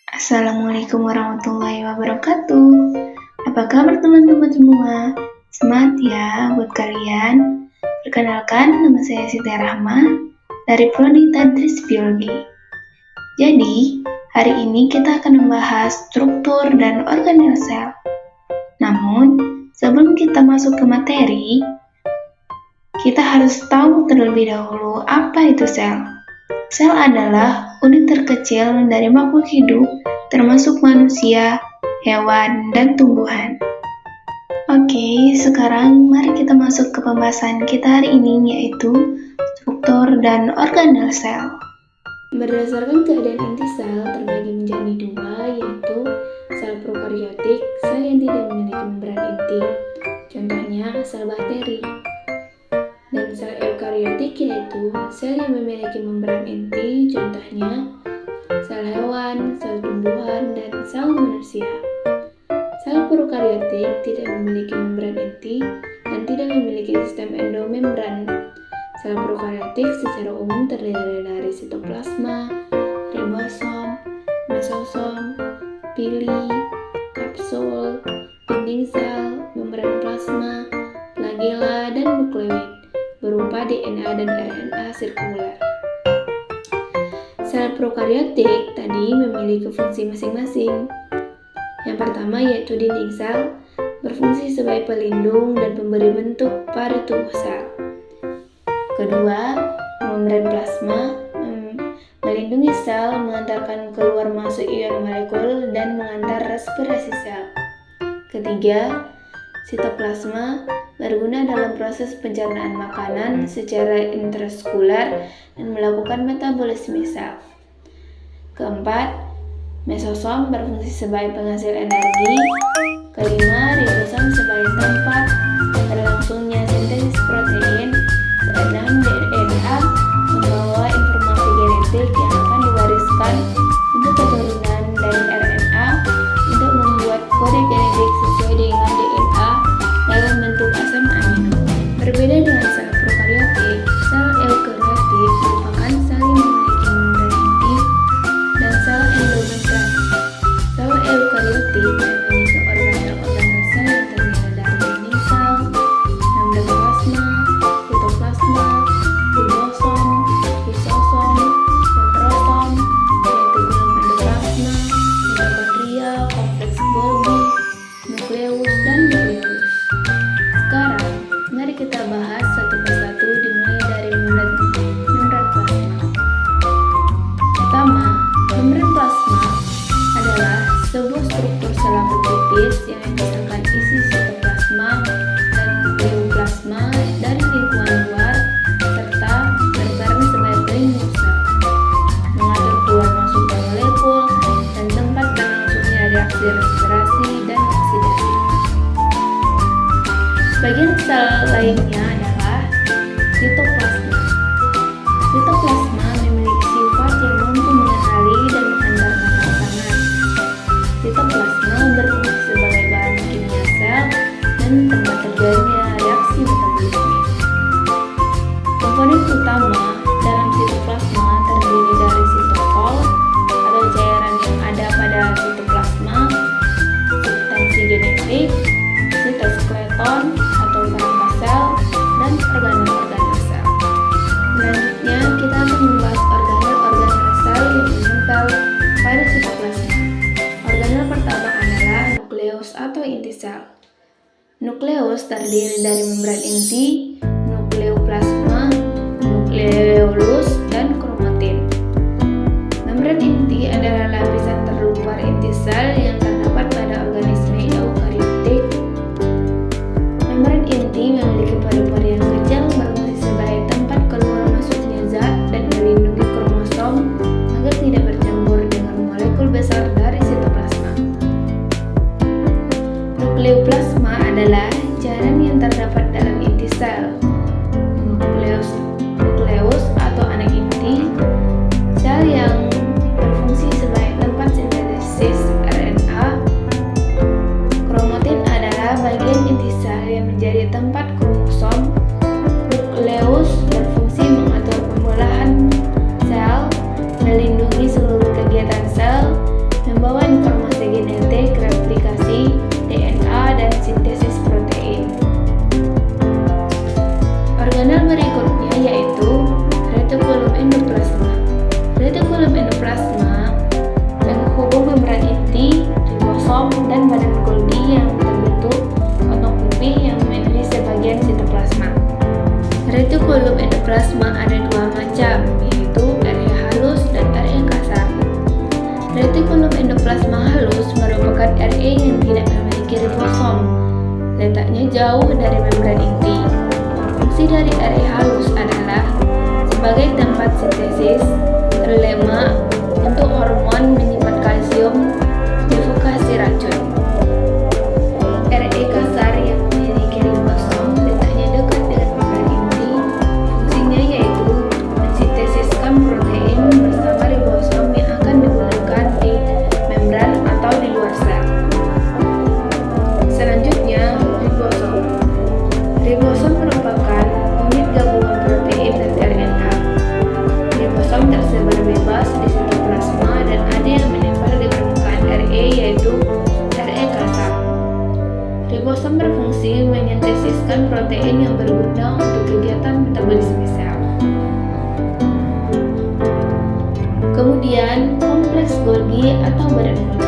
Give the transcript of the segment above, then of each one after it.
Assalamualaikum warahmatullahi wabarakatuh. Apa kabar teman-teman semua? Semangat ya buat kalian. Perkenalkan, nama saya Siti Rahma dari Prodi Tadris Biologi. Jadi, hari ini kita akan membahas struktur dan organel sel. Namun, sebelum kita masuk ke materi, kita harus tahu terlebih dahulu apa itu sel. Sel adalah unit terkecil dari makhluk hidup, termasuk manusia, hewan, dan tumbuhan. Oke, sekarang mari kita masuk ke pembahasan kita hari ini, yaitu struktur dan organel sel. Berdasarkan keadaan inti sel terbagi menjadi dua, yaitu sel prokaryotik, sel yang tidak memiliki membran inti, contohnya sel bakteri, dan sel eukaryotik, yaitu sel yang memiliki membran inti, contohnya sel hewan, sel tumbuhan, dan sel manusia. Sel prokaryotik tidak memiliki membran inti dan tidak memiliki sistem endomembran. Sel prokaryotik secara umum terdiri dari sitoplasma, ribosom, mesosom, pili, kapsul, dinding sel, membran plasma, flagela, dan nukleoid berupa DNA dan RNA sirkular. Sel prokaryotik tadi memiliki fungsi masing-masing. Yang pertama yaitu dinding sel, berfungsi sebagai pelindung dan pemberi bentuk pada tubuh sel. Kedua, membran plasma melindungi sel, mengantarkan keluar masuk ion molekul dan mengantar respirasi sel. Ketiga, sitoplasma berguna dalam proses pencernaan makanan secara intrasekular dan melakukan metabolisme sel. Keempat, mesosom berfungsi sebagai penghasil energi. Kelima, ribosom sebagai tempat berlangsungnya sintesis protein. Keenam, DNA membawa informasi genetik yang akan diwariskan untuk keturunan, dan RNA untuk membuat kode genetik sesuai dengan DNA dalam bentuk asam amino. Berbeda dengan sel prokaryotik, sel eukaryotik merupakan sel yang memiliki membran inti dan sel endomembran. Sel eukaryotik memiliki organel-organel sel yang terdiri dari dinding sel, membran plasma, sitoplasma, ribosom, lisosom, centrosom, retikulum endoplasma, mitokondria, kompleks Golgi, nukleus, dan nucleolus. Sekarang, mari kita bahas satu persatu dimulai dari membran plasma. Pertama, membran plasma adalah sebuah struktur selang tipis yang memisahkan isi sitoplasma dan nukleoplasma dari lingkungan luar serta berperan sebagai pelindung sel, mengatur keluar masuknya molekul, dan tempat berlangsungnya reaksi respirasi dan oksidasi. Bagian sel lainnya adalah sitoplasma. Sitoplasma memiliki sifat yang mampu mengenali dan menghantarkan rangsangan. Sitoplasma berfungsi sebagai bahan kimia sel dan tempat terjadinya reaksi metabolisme. Komponen utama dalam sitoplasma terdiri dari sitofol atau cairan yang ada pada sitoplasma, substansi genetik, sitoskeleton atau kerangka sel, dan organel-organel sel. Selanjutnya, kita akan membahas organel-organel sel yang menempel pada sitoplasma. Organel pertama adalah nukleus atau inti sel. Nukleus terdiri dari membran inti, nukleoplasma, nukleolus, dan kromatin. Membran inti adalah lapisan terluar inti sel yang terdapat pada organisme eukariotik. Membran inti memiliki pori-pori yang kecil, berfungsi sebagai tempat keluar masuknya zat dan melindungi kromosom agar tidak bercampur dengan molekul besar dari sitoplasma. Nukleoplasma adalah cairan yang terdapat dalam inti sel. Nukleus atau anak inti, sel yang berfungsi sebagai tempat sintesis RNA endoplasma halus merupakan RE yang tidak memiliki ribosom, letaknya jauh dari membran inti. Fungsi dari RE halus adalah sebagai tempat sintesis terlemak untuk hormon menyimpan kalsium defokasi racun. RE kasar yang memiliki ribosom letaknya dekat dengan membran inti. Fungsinya yaitu mensintesiskan protein bersama ribosom yang akan digunakan di membran atau di luar sel. Selanjutnya, ribosom. Ribosom merupakan unit gabungan protein dan RNA. Ribosom tersebar bebas di sitoplasma dan ada yang menempel di permukaan RE yaitu RE kasar. Ribosom berfungsi menyintesiskan protein yang berguna untuk kegiatan metabolisme sel. Kemudian, kompleks Golgi atau badan Golgi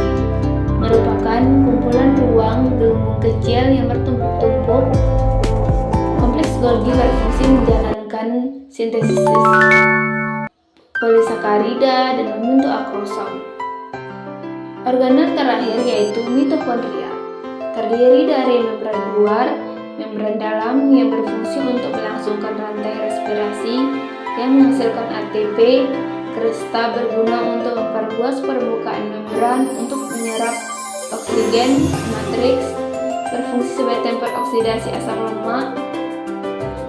merupakan kumpulan ruang gelembung kecil yang bertumpuk-tumpuk. Kompleks Golgi berfungsi menjalankan sintesis polisakarida dan membentuk akrosom. Organel terakhir yaitu mitokondria, terdiri dari membran luar, membran dalam yang berfungsi untuk melangsungkan rantai respirasi yang menghasilkan ATP. Krista berguna untuk memperluas permukaan membran untuk menyerap oksigen. Matriks berfungsi sebagai tempat oksidasi asam lemak.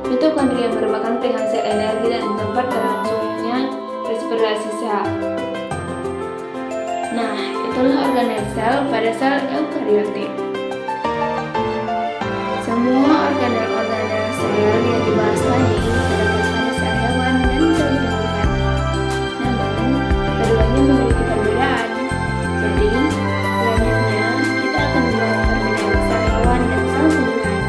Mitokondria merupakan penghasil energi dan tempat berlangsungnya respirasi sel. Nah, itulah organel sel pada sel eukariotik. Semua organel-organel sel yang dibahas tadi terdapat pada sel hewan dan sel tumbuhan. Namun, keduanya memiliki perbedaan. Jadi, selanjutnya kita akan membahas perbedaan sel hewan dan sel tumbuhan.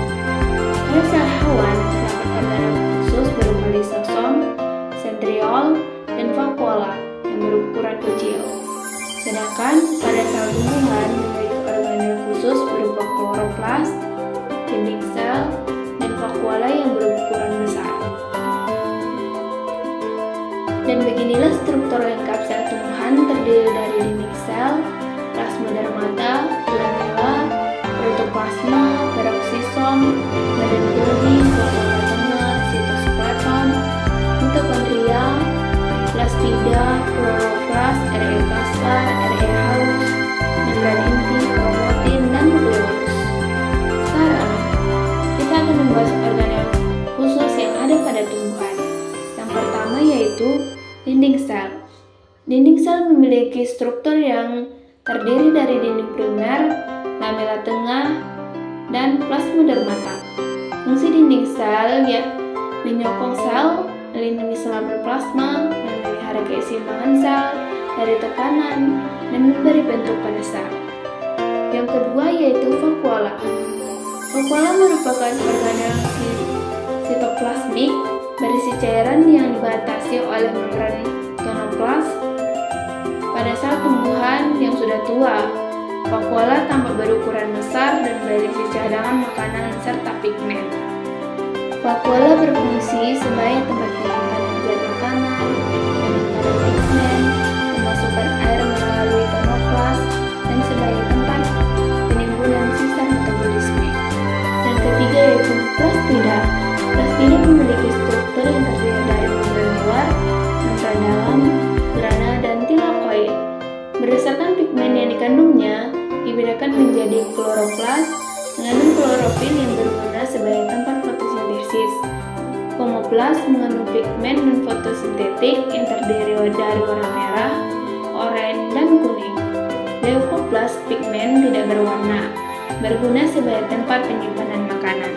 Pada sel hewan terdapat organel khusus berupa lisosom, sentriol, dan vakuola yang berukuran kecil. Sedangkan pada sel tumbuhan memiliki organel khusus berupa kloroplas, dinding sel, dan vakuola yang berukuran besar. Dan beginilah struktur lengkap sel tumbuhan terdiri dari dinding sel, plasmadermata, lamella, protoplasma, peroksisom, badan Golgi, vakuola tengah, sitoskeleton, mitokondria, plastida, kloroplas, RE kasar, RE halus, membran inti, kromatin, dan nukleolus. Sekarang, kita akan membahas organel khusus yang ada pada tumbuhan. Yang pertama yaitu dinding sel. Dinding sel memiliki struktur yang terdiri dari dinding primer, lamella tengah, dan plasmadermata. Fungsi dinding sel menyokong sel, melindungi selaput plasma, memelihara keseimbangan sel dari tekanan, dan memberi bentuk pada sel. Yang kedua yaitu vakuola. Vakuola merupakan organel sitoplasmik berisi cairan yang dibatasi oleh membran tonoplas. Pada sel tumbuhan yang sudah tua, vakuola tampak berukuran besar dan berisi cadangan makanan serta pigmen. Vakuola berfungsi sebagai tempat penyimpanan zat makanan, penyimpanan pigmen, memasukkan air melalui tonoplas, dan sebagai tempat penimbunan sisa metabolisme. Dan ketiga yaitu plastida. Plastida memiliki struktur yang terdiri dari membran luar, membran dalam, grana, dan tilakoid. Berdasarkan pigmen yang dikandungnya, dibedakan menjadi kloroplas, mengandung klorofil yang berguna sebagai tempat fotosintesis. Kromoplas mengandung pigmen non fotosintetik yang terdiri dari warna merah, oranye, dan kuning. Leukoplas pigmen tidak berwarna, berguna sebagai tempat penyimpanan makanan.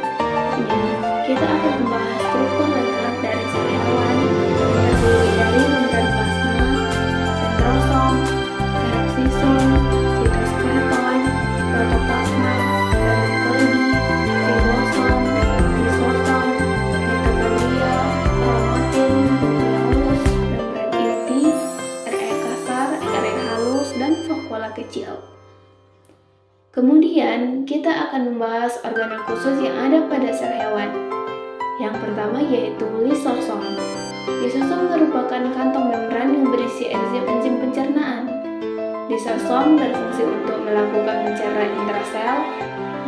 Kita akan membahas struktur lengkap dari sel hewan yang terdiri dari membran plasma, sentrosom, peroksisom, sitoskeleton, protoplasma, badan Golgi, ribosom, lisosom, mitokondria, kromatin, nukleolus, membran inti, RE kasar, RE halus, dan vakuola kecil. Kemudian, kita akan membahas organel khusus yang ada pada sel hewan. Yang pertama yaitu lisosom. Lisosom merupakan kantong membran yang berisi enzim-enzim pencernaan. Lisosom berfungsi untuk melakukan pencernaan intrasel,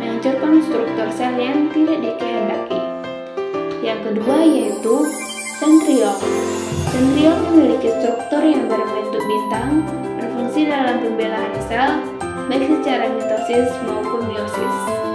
menghancurkan struktur sel yang tidak dikehendaki. Yang kedua yaitu sentriol. Sentriol memiliki struktur yang berbentuk bintang, berfungsi dalam pembelahan sel, baik secara mitosis maupun meiosis.